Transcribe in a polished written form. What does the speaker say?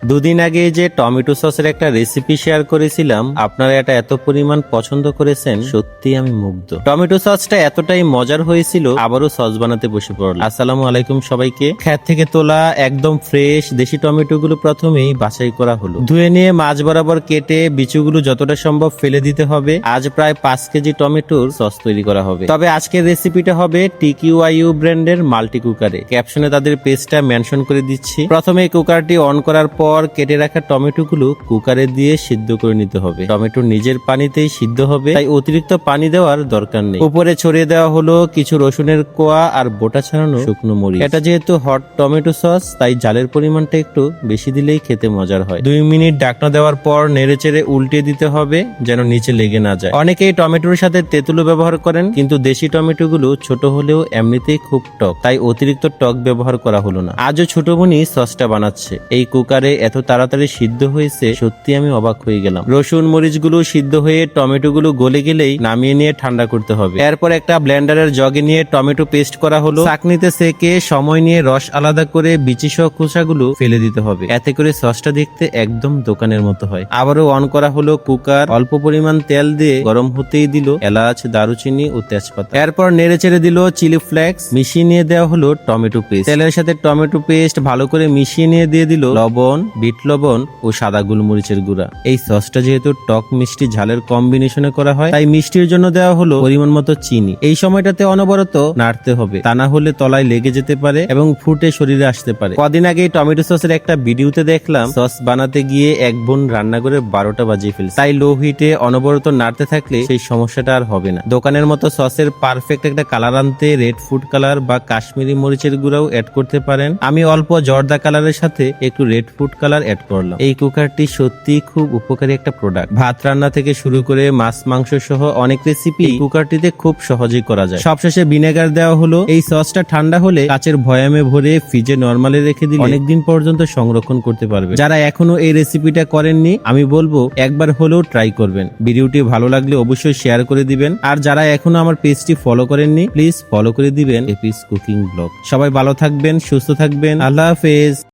দুদিন আগে যে টমেটো সসের একটা রেসিপি শেয়ার করেছিলাম, আপনারা এটা এত পরিমাণ পছন্দ করেছেন, সত্যি আমি মুগ্ধ। টমেটো সসটা এতটাই মজার হয়েছিল, আবারও সস বানাতে বসে পড়লাম। আসসালামু আলাইকুম সবাইকে। ক্ষেত থেকে তোলা একদম ফ্রেশ দেশি টমেটো গুলো প্রথমেই বাছাই করা হলো। ধুয়ে নিয়ে মাছ বরাবর কেটে বিচুগুলো যতটা সম্ভব ফেলে দিতে হবে। আজ প্রায় 5 কেজি টমেটোর সস তৈরি করা হবে। তবে আজকের রেসিপিটা হবে TQIU ব্র্যান্ডের মাল্টি কুকারে। ক্যাপশনে তাদের পেজটা মেনশন করে দিচ্ছি। প্রথমে কুকারটি অন করার পর কেটে রাখা টমেটো গুলো কুকারে দিয়ে সিদ্ধ করে নিতে হবে। টমেটো নিজের পানিতেই সিদ্ধ হবে, তাই অতিরিক্ত পানি দেওয়ার দরকার নেই। উপরে ছড়িয়ে দেওয়া হলো কিছু রসুনের কোয়া আর বোটা ছাড়ানো শুকনো মরিচ। এটা যেহেতু হট টমেটো সস, তাই জালের পরিমাণটা একটু বেশি দিলেই খেতে মজার হয়। 2 মিনিট ঢাকনা দেওয়ার পর নেড়েচেড়ে উল্টে দিতে হবে যেন নিচে লেগে না যায়। অনেকেই টমেটোর সাথে তেঁতুলও ব্যবহার করেন, কিন্তু দেশি টমেটো গুলো ছোট হলেও এমনিতেই খুব টক, তাই অতিরিক্ত টক ব্যবহার করা হলো না। আজও ছোট বোনই সসটা বানাচ্ছে। এই কুকারে এত তাড়াতাড়ি সিদ্ধ হয়েছে, সত্যি আমি অবাক হয়ে গেলাম। রসুন মরিচ গুলো সিদ্ধ হয়ে টমেটো গুলো গলে গেলেই নামিয়ে নিয়ে ঠান্ডা করতে হবে। এরপর একটা ব্লেন্ডারের জগে নিয়ে টমেটো পেস্ট করা হলো। চাকনিতে সেকে সময় নিয়ে রস আলাদা করে বিচি সহ খোসাগুলো ফেলে দিতে হবে। এতে করে সসটা দেখতে একদম দোকানের মতো হয়। আবারও অন করা হলো কুকার। অল্প পরিমাণ তেল দিয়ে গরম হতেই দিল এলাচ, দারুচিনি ও তেজপাতা। এরপর নেড়ে চেড়ে দিল চিলি ফ্লেক্স। মিশিয়ে নিয়ে দেওয়া হলো টমেটো পেস্ট। তেলের সাথে টমেটো পেস্ট ভালো করে মিশিয়ে নিয়ে দিয়ে দিল লবণ, বিট লবণ ও সাদা গোলমরিচের গুঁড়া। এই সসটা যেহেতু টক মিষ্টি ঝালের কম্বিনেশনে করা হয়, তাই মিষ্টির জন্য দেওয়া হলো পরিমাণ মতো চিনি। এই সময়টাতে অনবরত নাড়তে হবে, তা না হলে তলায় লেগে যেতে পারে এবং ফুটে শরীরে আসতে পারে। কদিন আগে টমেটো সসের একটা ভিডিওতে দেখলাম, সস বানাতে গিয়ে এক বোন রান্না করে 12টা বাজিয়ে ফেলছে। তাই লো হিটে অনবরত নাড়তে থাকলে সেই সমস্যাটা আর হবে না। দোকানের মতো সসের পারফেক্ট একটা কালার আনতে রেড ফুড কালার বা কাশ্মীরি মরিচের গুঁড়াও অ্যাড করতে পারেন। আমি অল্প জর্দা কালারের সাথে একটু রেড ফুড কালার অ্যাড করলাম। এই কুকারটি সত্যি খুব উপকারী একটা প্রোডাক্ট। ভাত রান্না থেকে শুরু করে মাছ মাংস সহ অনেক রেসিপি কুকারটিতে খুব সহজেই করা যায়। সবশেষে ভিনেগার দেওয়া হলো। এই সসটা ঠান্ডা হলে কাচের ভয়ামে ভরে ফ্রিজে নরমালি রেখে দিলে অনেকদিন পর্যন্ত সংরক্ষণ করতে পারবে। যারা এখনো এই রেসিপিটা করেননি, আমি বলবো একবার হলেও ট্রাই করবেন। ভিডিওটি ভালো লাগলে অবশ্যই শেয়ার করে দিবেন। আর যারা এখনো আমার পেজটি ফলো করেননি, প্লিজ ফলো করে দিবেন এপিস কুকিং ব্লগ। সবাই ভালো থাকবেন, সুস্থ থাকবেন। আল্লাহ হাফেজ।